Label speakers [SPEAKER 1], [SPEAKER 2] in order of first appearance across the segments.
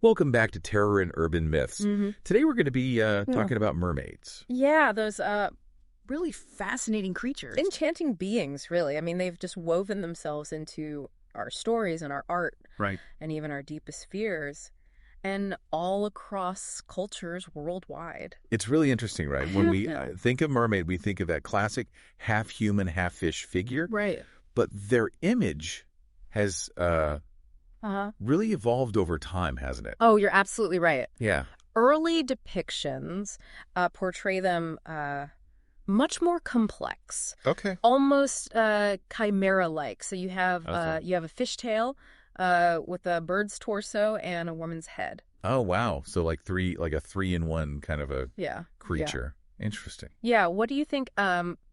[SPEAKER 1] Welcome back to Terror and Urban Myths. Today we're going to be talking about mermaids.
[SPEAKER 2] Yeah, those really fascinating creatures.
[SPEAKER 3] Enchanting beings, really. I mean, they've just woven themselves into our stories and our art.
[SPEAKER 1] Right.
[SPEAKER 3] And even our deepest fears. And all across cultures worldwide.
[SPEAKER 1] It's really interesting, right? When we think of mermaid, we think of that classic half-human, half-fish figure.
[SPEAKER 3] Right.
[SPEAKER 1] But their image has really evolved over time, hasn't it?
[SPEAKER 3] Oh, you're absolutely right.
[SPEAKER 1] Yeah.
[SPEAKER 3] Early depictions portray them much more complex.
[SPEAKER 1] Okay.
[SPEAKER 3] Almost chimera-like. So you have a fishtail with a bird's torso and a woman's head.
[SPEAKER 1] Oh, wow. So like a 3-in-1 kind of a creature.
[SPEAKER 3] Yeah.
[SPEAKER 1] Interesting.
[SPEAKER 3] Yeah. What do you think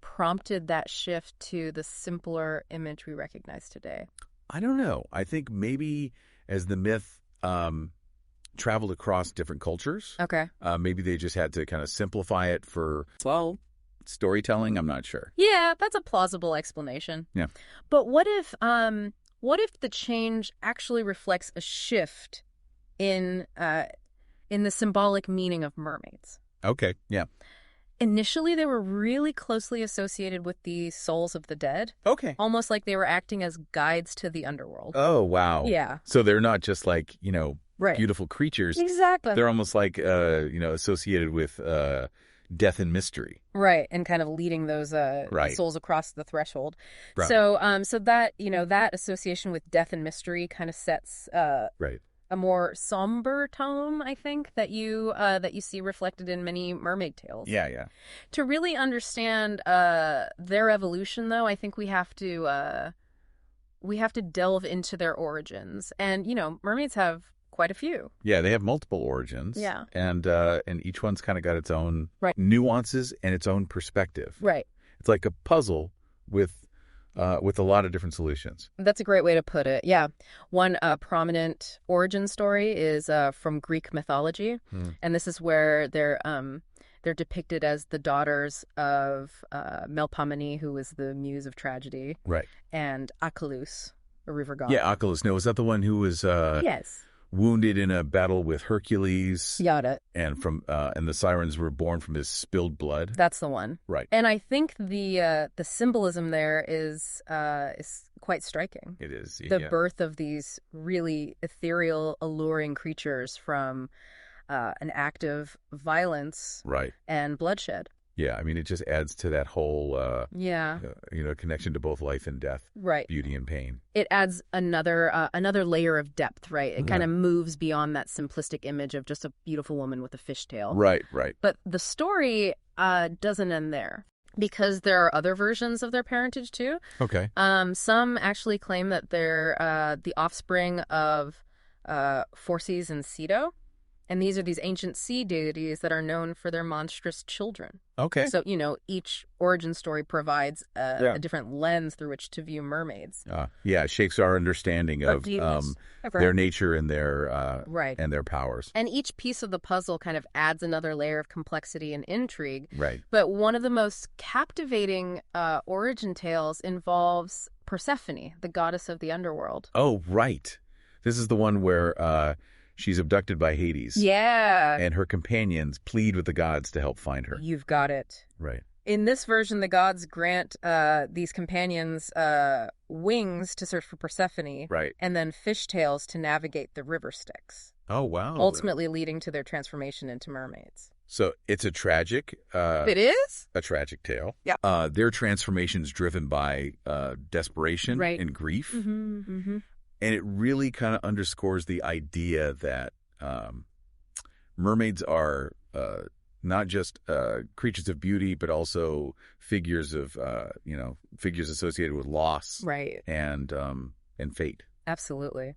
[SPEAKER 3] prompted that shift to the simpler image we recognize today?
[SPEAKER 1] I don't know. I think maybe as the myth traveled across different cultures, maybe they just had to kind of simplify it for, well, storytelling. I'm not sure.
[SPEAKER 3] Yeah, that's a plausible explanation.
[SPEAKER 1] Yeah.
[SPEAKER 3] But what if the change actually reflects a shift in the symbolic meaning of mermaids?
[SPEAKER 1] Okay. Yeah.
[SPEAKER 3] Initially, they were really closely associated with the souls of the dead.
[SPEAKER 1] Okay.
[SPEAKER 3] Almost like they were acting as guides to the underworld.
[SPEAKER 1] Oh, wow.
[SPEAKER 3] Yeah.
[SPEAKER 1] So they're not just like,
[SPEAKER 3] right.
[SPEAKER 1] beautiful creatures.
[SPEAKER 3] Exactly.
[SPEAKER 1] They're almost like, associated with death and mystery.
[SPEAKER 3] Right. And kind of leading those souls across the threshold.
[SPEAKER 1] Right.
[SPEAKER 3] So that, that association with death and mystery kind of sets
[SPEAKER 1] right.
[SPEAKER 3] a more somber tone, I think, that you see reflected in many mermaid tales.
[SPEAKER 1] Yeah, yeah.
[SPEAKER 3] To really understand their evolution, though, I think we have to delve into their origins. And mermaids have quite a few.
[SPEAKER 1] Yeah, they have multiple origins.
[SPEAKER 3] Yeah,
[SPEAKER 1] and each one's kind of got its own nuances and its own perspective.
[SPEAKER 3] Right.
[SPEAKER 1] It's like a puzzle with a lot of different solutions.
[SPEAKER 3] That's a great way to put it. Yeah. One prominent origin story is from Greek mythology. And this is where they're depicted as the daughters of Melpomene, who was the muse of tragedy. Right. And Achelous, a river god.
[SPEAKER 1] Yeah, Achelous. No, was that the one who was
[SPEAKER 3] yes.
[SPEAKER 1] wounded in a battle with Hercules?
[SPEAKER 3] Yada.
[SPEAKER 1] And and the sirens were born from his spilled blood?
[SPEAKER 3] That's the one.
[SPEAKER 1] Right.
[SPEAKER 3] And I think the symbolism there is quite striking.
[SPEAKER 1] It is.
[SPEAKER 3] The birth of these really ethereal, alluring creatures from an act of violence and bloodshed.
[SPEAKER 1] Yeah, I mean, it just adds to that whole, connection to both life and death, beauty and pain.
[SPEAKER 3] It adds another layer of depth, right? It kind of moves beyond that simplistic image of just a beautiful woman with a fishtail.
[SPEAKER 1] Right, right.
[SPEAKER 3] But the story doesn't end there, because there are other versions of their parentage too.
[SPEAKER 1] Okay.
[SPEAKER 3] Some actually claim that they're the offspring of Phorcys and Ceto. And these are these ancient sea deities that are known for their monstrous children.
[SPEAKER 1] Okay.
[SPEAKER 3] So, each origin story provides a different lens through which to view mermaids.
[SPEAKER 1] It shapes our understanding of their nature and their powers.
[SPEAKER 3] And each piece of the puzzle kind of adds another layer of complexity and intrigue.
[SPEAKER 1] Right.
[SPEAKER 3] But one of the most captivating origin tales involves Persephone, the goddess of the underworld.
[SPEAKER 1] Oh, right. This is the one where she's abducted by Hades.
[SPEAKER 3] Yeah.
[SPEAKER 1] And her companions plead with the gods to help find her.
[SPEAKER 3] You've got it.
[SPEAKER 1] Right.
[SPEAKER 3] In this version, the gods grant these companions wings to search for Persephone.
[SPEAKER 1] Right.
[SPEAKER 3] And then fishtails to navigate the river Styx.
[SPEAKER 1] Oh, wow.
[SPEAKER 3] Ultimately leading to their transformation into mermaids.
[SPEAKER 1] So it's a tragic...
[SPEAKER 3] it is?
[SPEAKER 1] A tragic tale.
[SPEAKER 3] Yeah.
[SPEAKER 1] Their transformation is driven by desperation and grief.
[SPEAKER 3] Mm-hmm, mm-hmm.
[SPEAKER 1] And it really kind of underscores the idea that mermaids are not just creatures of beauty, but also figures associated with loss, and fate.
[SPEAKER 3] Absolutely.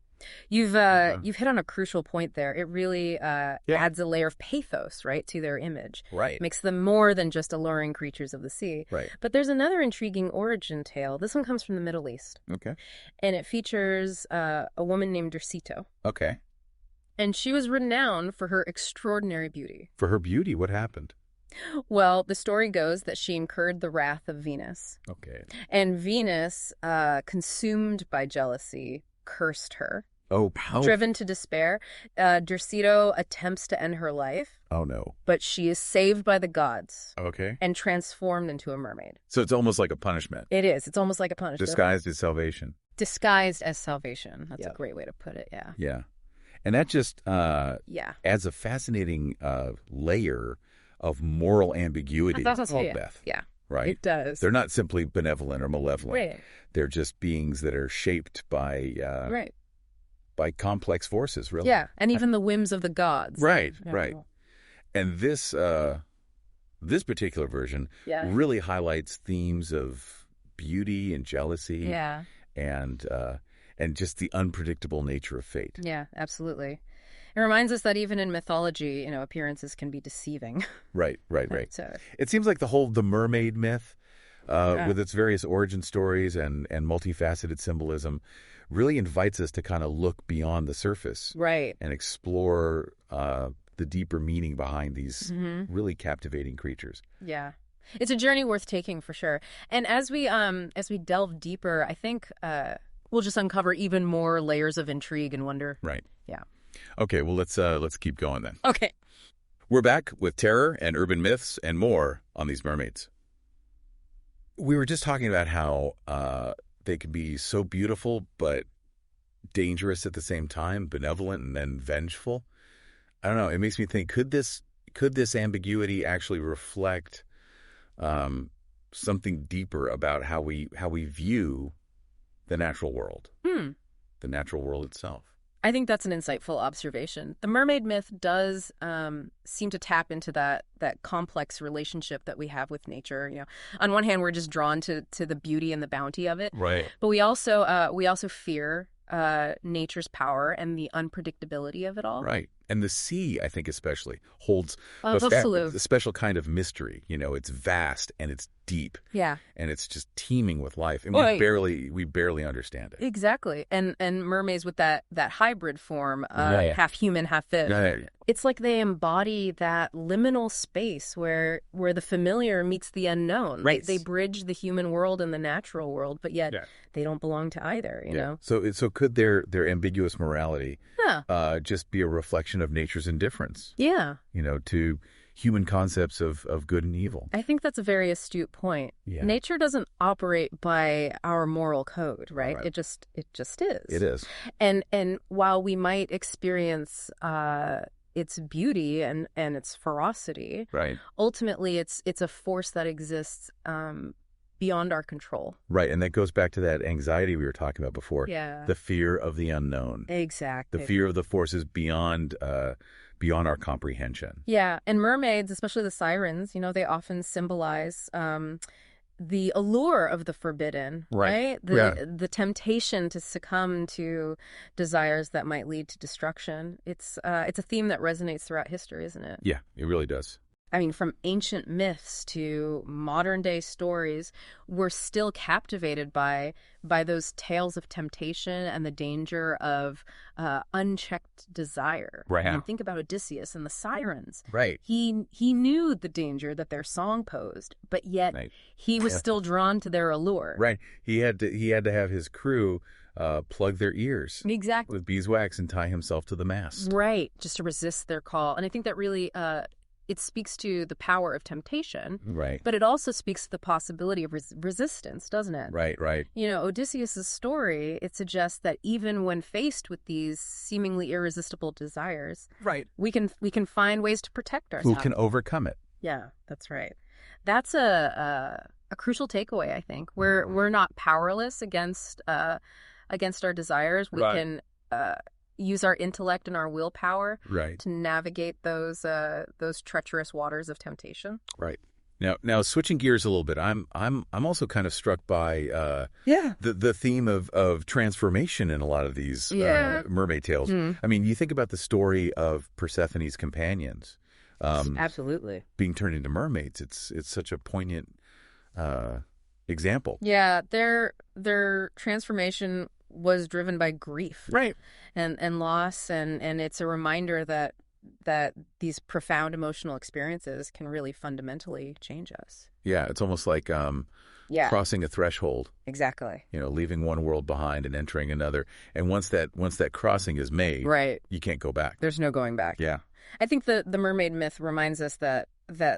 [SPEAKER 3] You've hit on a crucial point there. It really adds a layer of pathos, to their image.
[SPEAKER 1] Right.
[SPEAKER 3] Makes them more than just alluring creatures of the sea.
[SPEAKER 1] Right.
[SPEAKER 3] But there's another intriguing origin tale. This one comes from the Middle East.
[SPEAKER 1] Okay.
[SPEAKER 3] And it features a woman named Ceto.
[SPEAKER 1] Okay.
[SPEAKER 3] And she was renowned for her extraordinary beauty.
[SPEAKER 1] For her beauty? What happened?
[SPEAKER 3] Well, the story goes that she incurred the wrath of Venus.
[SPEAKER 1] Okay.
[SPEAKER 3] And Venus, consumed by jealousy, cursed her.
[SPEAKER 1] Oh, how?
[SPEAKER 3] Driven to despair, Derceto attempts to end her life.
[SPEAKER 1] Oh, no.
[SPEAKER 3] But she is saved by the gods.
[SPEAKER 1] Okay.
[SPEAKER 3] And transformed into a mermaid.
[SPEAKER 1] So it's almost like a punishment.
[SPEAKER 3] It is. It's almost like a punishment.
[SPEAKER 1] Disguised as salvation.
[SPEAKER 3] Disguised as salvation. That's a great way to put it, yeah.
[SPEAKER 1] Yeah. And that just adds a fascinating layer of moral ambiguity to Beth.
[SPEAKER 3] Yeah.
[SPEAKER 1] Right?
[SPEAKER 3] It does.
[SPEAKER 1] They're not simply benevolent or malevolent.
[SPEAKER 3] Right.
[SPEAKER 1] They're just beings that are shaped by by complex forces, really.
[SPEAKER 3] Yeah, and even the whims of the gods.
[SPEAKER 1] Right, right. And this particular version really highlights themes of beauty and jealousy and just the unpredictable nature of fate.
[SPEAKER 3] Yeah, absolutely. It reminds us that even in mythology, appearances can be deceiving.
[SPEAKER 1] Right. So, it seems like the mermaid myth, with its various origin stories and multifaceted symbolism, really invites us to kind of look beyond the surface.
[SPEAKER 3] Right.
[SPEAKER 1] And explore the deeper meaning behind these really captivating creatures.
[SPEAKER 3] Yeah. It's a journey worth taking for sure. And as we delve deeper, I think we'll just uncover even more layers of intrigue and wonder.
[SPEAKER 1] Right.
[SPEAKER 3] Yeah.
[SPEAKER 1] Okay, well let's keep going then.
[SPEAKER 3] Okay.
[SPEAKER 1] We're back with terror and urban myths and more on these mermaids. We were just talking about how they can be so beautiful but dangerous at the same time, benevolent and then vengeful. I don't know. It makes me think: could this ambiguity actually reflect something deeper about how we view the natural world, the natural world itself?
[SPEAKER 3] I think that's an insightful observation. The mermaid myth does seem to tap into that complex relationship that we have with nature. On one hand, we're just drawn to the beauty and the bounty of it,
[SPEAKER 1] right?
[SPEAKER 3] But we also fear nature's power and the unpredictability of it all,
[SPEAKER 1] right? And the sea, I think especially, holds a special kind of mystery. It's vast and it's deep.
[SPEAKER 3] Yeah.
[SPEAKER 1] And it's just teeming with life. And we barely understand it.
[SPEAKER 3] Exactly. And mermaids with that hybrid form, half human, half fish.
[SPEAKER 1] Right.
[SPEAKER 3] It's like they embody that liminal space where the familiar meets the unknown.
[SPEAKER 1] Right.
[SPEAKER 3] They bridge the human world and the natural world, but yet they don't belong to either, you know?
[SPEAKER 1] So could their ambiguous morality just be a reflection of nature's indifference?
[SPEAKER 3] Yeah.
[SPEAKER 1] To human concepts of good and evil.
[SPEAKER 3] I think that's a very astute point. Yeah. Nature doesn't operate by our moral code, right? It just is.
[SPEAKER 1] It is.
[SPEAKER 3] And while we might experience its beauty and its ferocity,
[SPEAKER 1] right,
[SPEAKER 3] ultimately it's a force that exists beyond our control.
[SPEAKER 1] Right, and that goes back to that anxiety we were talking about before.
[SPEAKER 3] Yeah.
[SPEAKER 1] The fear of the unknown.
[SPEAKER 3] Exactly.
[SPEAKER 1] The fear of the forces beyond our comprehension.
[SPEAKER 3] Yeah, and mermaids, especially the sirens, they often symbolize the allure of the forbidden, right? The temptation to succumb to desires that might lead to destruction. It's a theme that resonates throughout history, isn't it?
[SPEAKER 1] Yeah, it really does.
[SPEAKER 3] I mean, from ancient myths to modern day stories, we're still captivated by those tales of temptation and the danger of unchecked desire.
[SPEAKER 1] Right.
[SPEAKER 3] And think about Odysseus and the sirens.
[SPEAKER 1] Right.
[SPEAKER 3] He knew the danger that their song posed, but yet he was still drawn to their allure.
[SPEAKER 1] Right. He had to have his crew plug their ears with beeswax and tie himself to the mast.
[SPEAKER 3] Right. Just to resist their call. And I think that really it speaks to the power of temptation,
[SPEAKER 1] right?
[SPEAKER 3] But it also speaks to the possibility of resistance, doesn't it?
[SPEAKER 1] Right.
[SPEAKER 3] Odysseus' story, it suggests that even when faced with these seemingly irresistible desires,
[SPEAKER 1] right,
[SPEAKER 3] we can find ways to protect ourselves.
[SPEAKER 1] Who can overcome it?
[SPEAKER 3] Yeah, that's right. That's a crucial takeaway, I think. We're not powerless against our desires. We can use our intellect and our willpower to navigate those treacherous waters of temptation.
[SPEAKER 1] Right. Now switching gears a little bit, I'm also kind of struck by the theme of transformation in a lot of these mermaid tales. I mean, you think about the story of Persephone's companions,
[SPEAKER 3] absolutely,
[SPEAKER 1] being turned into mermaids. It's such a poignant example.
[SPEAKER 3] Yeah, their transformation was driven by grief,
[SPEAKER 1] right,
[SPEAKER 3] and loss, and it's a reminder that that these profound emotional experiences can really fundamentally change us.
[SPEAKER 1] Yeah, it's almost like crossing a threshold.
[SPEAKER 3] Exactly.
[SPEAKER 1] Leaving one world behind and entering another. And once that crossing is made,
[SPEAKER 3] right,
[SPEAKER 1] you can't go back.
[SPEAKER 3] There's no going back.
[SPEAKER 1] Yeah.
[SPEAKER 3] I think the mermaid myth reminds us that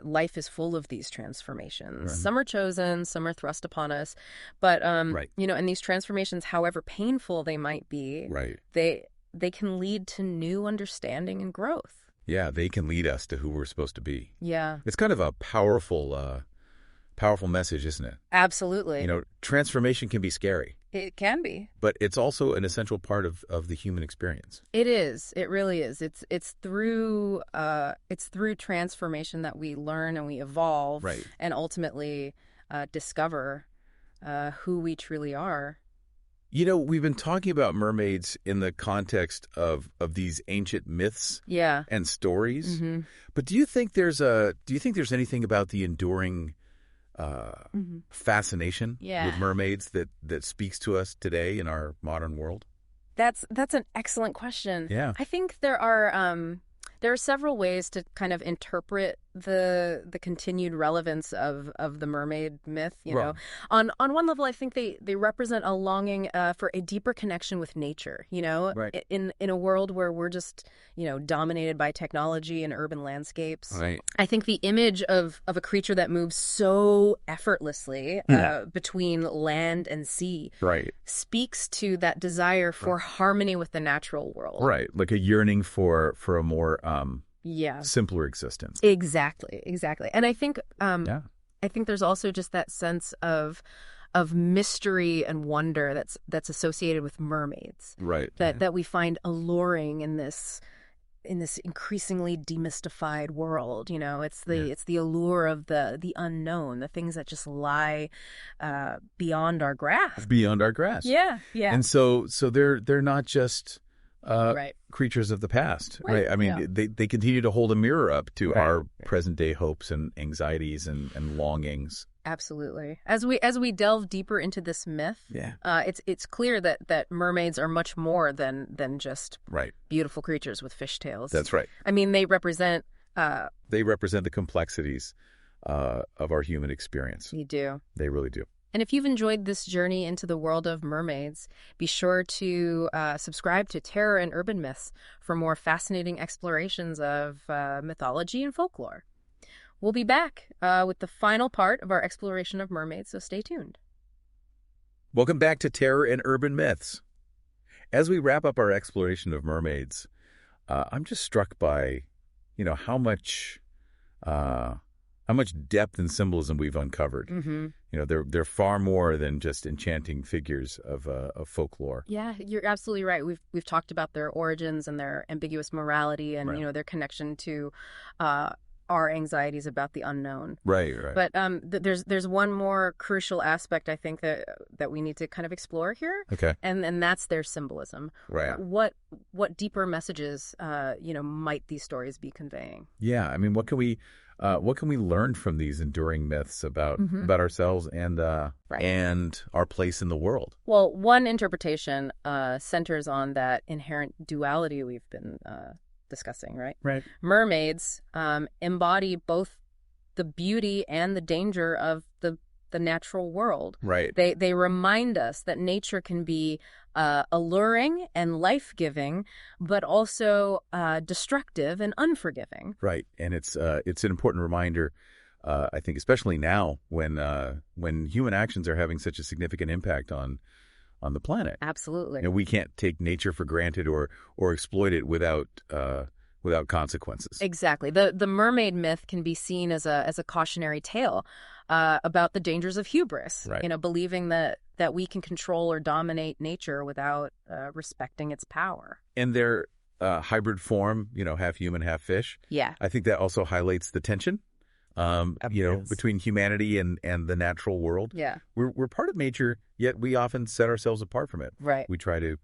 [SPEAKER 3] life is full of these transformations. Right. Some are chosen, some are thrust upon us. But, and these transformations, however painful they might be,
[SPEAKER 1] right,
[SPEAKER 3] they can lead to new understanding and growth.
[SPEAKER 1] Yeah, they can lead us to who we're supposed to be.
[SPEAKER 3] Yeah.
[SPEAKER 1] It's kind of a powerful message, isn't it?
[SPEAKER 3] Absolutely.
[SPEAKER 1] Transformation can be scary.
[SPEAKER 3] It can be.
[SPEAKER 1] But it's also an essential part of the human experience.
[SPEAKER 3] It is. It really is. It's through transformation that we learn and we evolve,
[SPEAKER 1] right,
[SPEAKER 3] and ultimately discover who we truly are.
[SPEAKER 1] We've been talking about mermaids in the context of these ancient myths, and stories. Mm-hmm. But do you think there's anything about the enduring fascination with mermaids that speaks to us today in our modern world?
[SPEAKER 3] That's an excellent question.
[SPEAKER 1] Yeah.
[SPEAKER 3] I think there are several ways to kind of interpret the continued relevance of the mermaid myth. On one level, I think they represent a longing for a deeper connection with nature.
[SPEAKER 1] Right.
[SPEAKER 3] In a world where we're just dominated by technology and urban landscapes.
[SPEAKER 1] Right.
[SPEAKER 3] I think the image of a creature that moves so effortlessly between land and sea,
[SPEAKER 1] right,
[SPEAKER 3] speaks to that desire for harmony with the natural world.
[SPEAKER 1] Right, like a yearning for a more simpler existence.
[SPEAKER 3] Exactly. And I think there's also just that sense of mystery and wonder that's associated with mermaids.
[SPEAKER 1] Right.
[SPEAKER 3] That we find alluring in this increasingly demystified world. It's the allure of the unknown, the things that just lie beyond our grasp. Yeah.
[SPEAKER 1] And so they're not just
[SPEAKER 3] right,
[SPEAKER 1] creatures of the past, right? I mean, they continue to hold a mirror up to our present day hopes and anxieties and longings.
[SPEAKER 3] Absolutely. As we delve deeper into this myth, it's clear that mermaids are much more than just beautiful creatures with fishtails.
[SPEAKER 1] That's right.
[SPEAKER 3] I mean, they represent
[SPEAKER 1] the complexities of our human experience.
[SPEAKER 3] They do.
[SPEAKER 1] They really do.
[SPEAKER 3] And if you've enjoyed this journey into the world of mermaids, be sure to subscribe to Terror and Urban Myths for more fascinating explorations of mythology and folklore. We'll be back with the final part of our exploration of mermaids, so stay tuned.
[SPEAKER 1] Welcome back to Terror and Urban Myths. As we wrap up our exploration of mermaids, I'm just struck by, how much depth and symbolism we've uncovered.
[SPEAKER 3] Mm-hmm.
[SPEAKER 1] They're far more than just enchanting figures of folklore.
[SPEAKER 3] Yeah, you're absolutely right. We've talked about their origins and their ambiguous morality and their connection to our anxieties about the unknown.
[SPEAKER 1] Right.
[SPEAKER 3] But there's one more crucial aspect I think that we need to kind of explore here.
[SPEAKER 1] Okay.
[SPEAKER 3] And that's their symbolism.
[SPEAKER 1] Right.
[SPEAKER 3] What deeper messages might these stories be conveying?
[SPEAKER 1] Yeah. I mean, what can we learn from these enduring myths about ourselves and our place in the world?
[SPEAKER 3] Well, one interpretation centers on that inherent duality we've been discussing, right?
[SPEAKER 1] Right.
[SPEAKER 3] Mermaids embody both the beauty and the danger of the natural world.
[SPEAKER 1] Right.
[SPEAKER 3] They remind us that nature can be alluring and life-giving, but also destructive and unforgiving.
[SPEAKER 1] Right. And it's an important reminder, I think, especially now when human actions are having such a significant impact on the planet.
[SPEAKER 3] Absolutely.
[SPEAKER 1] We can't take nature for granted or exploit it without consequences.
[SPEAKER 3] Exactly. The mermaid myth can be seen as a cautionary tale about the dangers of hubris.
[SPEAKER 1] Right.
[SPEAKER 3] Believing that we can control or dominate nature without respecting its power.
[SPEAKER 1] And their hybrid form, half human, half fish.
[SPEAKER 3] Yeah.
[SPEAKER 1] I think that also highlights the tension. Between humanity and the natural world.
[SPEAKER 3] Yeah.
[SPEAKER 1] We're part of nature, yet we often set ourselves apart from it.
[SPEAKER 3] Right.
[SPEAKER 1] We try to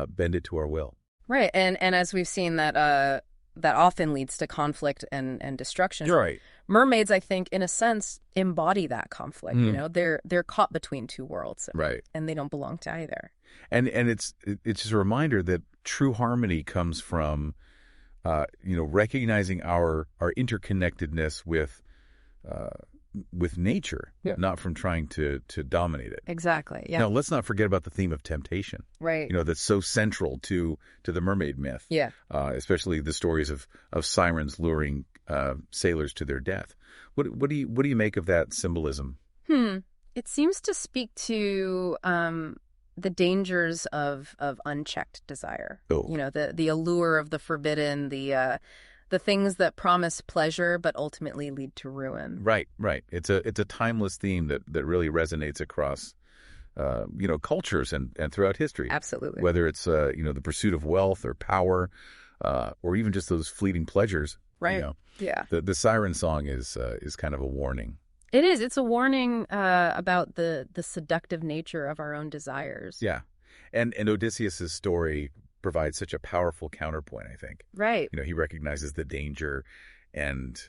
[SPEAKER 1] bend it to our will.
[SPEAKER 3] Right. And as we've seen that often leads to conflict and destruction.
[SPEAKER 1] Right.
[SPEAKER 3] Mermaids, I think, in a sense, embody that conflict. They're caught between two worlds.
[SPEAKER 1] Right.
[SPEAKER 3] And they don't belong to either.
[SPEAKER 1] And it's just a reminder that true harmony comes from recognizing our interconnectedness with nature, not from trying to dominate it.
[SPEAKER 3] Exactly. Yeah.
[SPEAKER 1] Now, let's not forget about the theme of temptation.
[SPEAKER 3] Right.
[SPEAKER 1] That's so central to the mermaid myth.
[SPEAKER 3] Yeah.
[SPEAKER 1] Especially the stories of sirens luring sailors to their death. What do you make of that symbolism?
[SPEAKER 3] It seems to speak to the dangers of unchecked desire.
[SPEAKER 1] Oh.
[SPEAKER 3] The allure of the forbidden, the things that promise pleasure but ultimately lead to ruin.
[SPEAKER 1] Right. It's a timeless theme that really resonates across cultures and throughout history.
[SPEAKER 3] Absolutely.
[SPEAKER 1] Whether it's the pursuit of wealth or power, or even just those fleeting pleasures.
[SPEAKER 3] Right. Yeah.
[SPEAKER 1] The siren song is kind of a warning.
[SPEAKER 3] It is. It's a warning about the seductive nature of our own desires.
[SPEAKER 1] Yeah. And Odysseus' story provides such a powerful counterpoint, I think.
[SPEAKER 3] Right.
[SPEAKER 1] He recognizes the danger and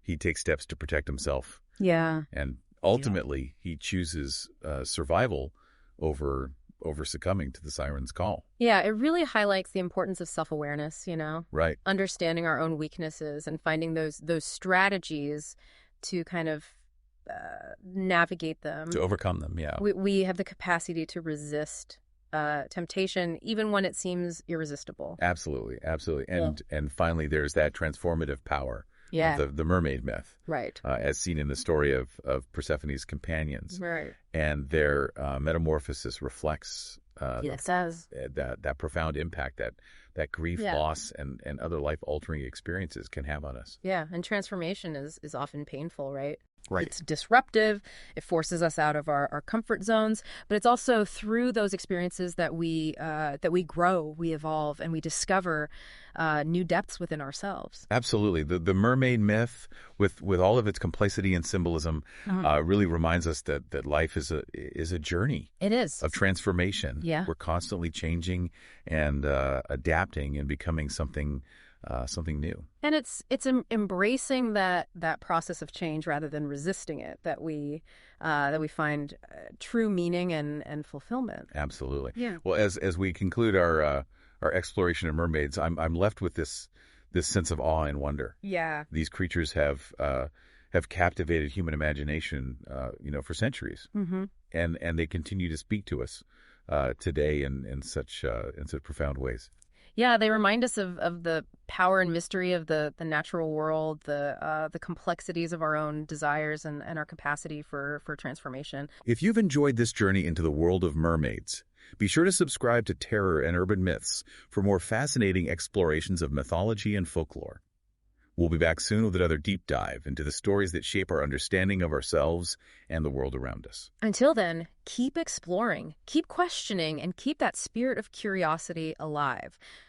[SPEAKER 1] he takes steps to protect himself.
[SPEAKER 3] Yeah.
[SPEAKER 1] And ultimately, he chooses survival over succumbing to the siren's call.
[SPEAKER 3] Yeah, it really highlights the importance of self-awareness,
[SPEAKER 1] Right.
[SPEAKER 3] Understanding our own weaknesses and finding those strategies to kind of navigate them.
[SPEAKER 1] To overcome them, yeah.
[SPEAKER 3] We have the capacity to resist temptation, even when it seems irresistible.
[SPEAKER 1] Absolutely. And finally, there's that transformative power of the mermaid myth.
[SPEAKER 3] Right.
[SPEAKER 1] As seen in the story of Persephone's companions.
[SPEAKER 3] Right.
[SPEAKER 1] And their metamorphosis reflects that profound impact that grief, loss, and other life-altering experiences can have on us.
[SPEAKER 3] Yeah, and transformation is often painful, right?
[SPEAKER 1] Right.
[SPEAKER 3] It's disruptive. It forces us out of our comfort zones. But it's also through those experiences that we grow, we evolve, and we discover new depths within ourselves.
[SPEAKER 1] Absolutely. The mermaid myth, with all of its complexity and symbolism, really reminds us that life is a journey.
[SPEAKER 3] It is.
[SPEAKER 1] Of transformation.
[SPEAKER 3] Yeah.
[SPEAKER 1] We're constantly changing and adapting and becoming something new.
[SPEAKER 3] And it's embracing that process of change rather than resisting it that we find true meaning and fulfillment.
[SPEAKER 1] Absolutely.
[SPEAKER 3] Yeah.
[SPEAKER 1] Well, as we conclude our exploration of mermaids, I'm left with this sense of awe and wonder.
[SPEAKER 3] Yeah.
[SPEAKER 1] These creatures have captivated human imagination, for centuries, and they continue to speak to us today in such profound ways.
[SPEAKER 3] Yeah, they remind us of the power and mystery of the natural world, the complexities of our own desires and our capacity for transformation.
[SPEAKER 1] If you've enjoyed this journey into the world of mermaids, be sure to subscribe to Terror and Urban Myths for more fascinating explorations of mythology and folklore. We'll be back soon with another deep dive into the stories that shape our understanding of ourselves and the world around us.
[SPEAKER 3] Until then, keep exploring, keep questioning, and keep that spirit of curiosity alive.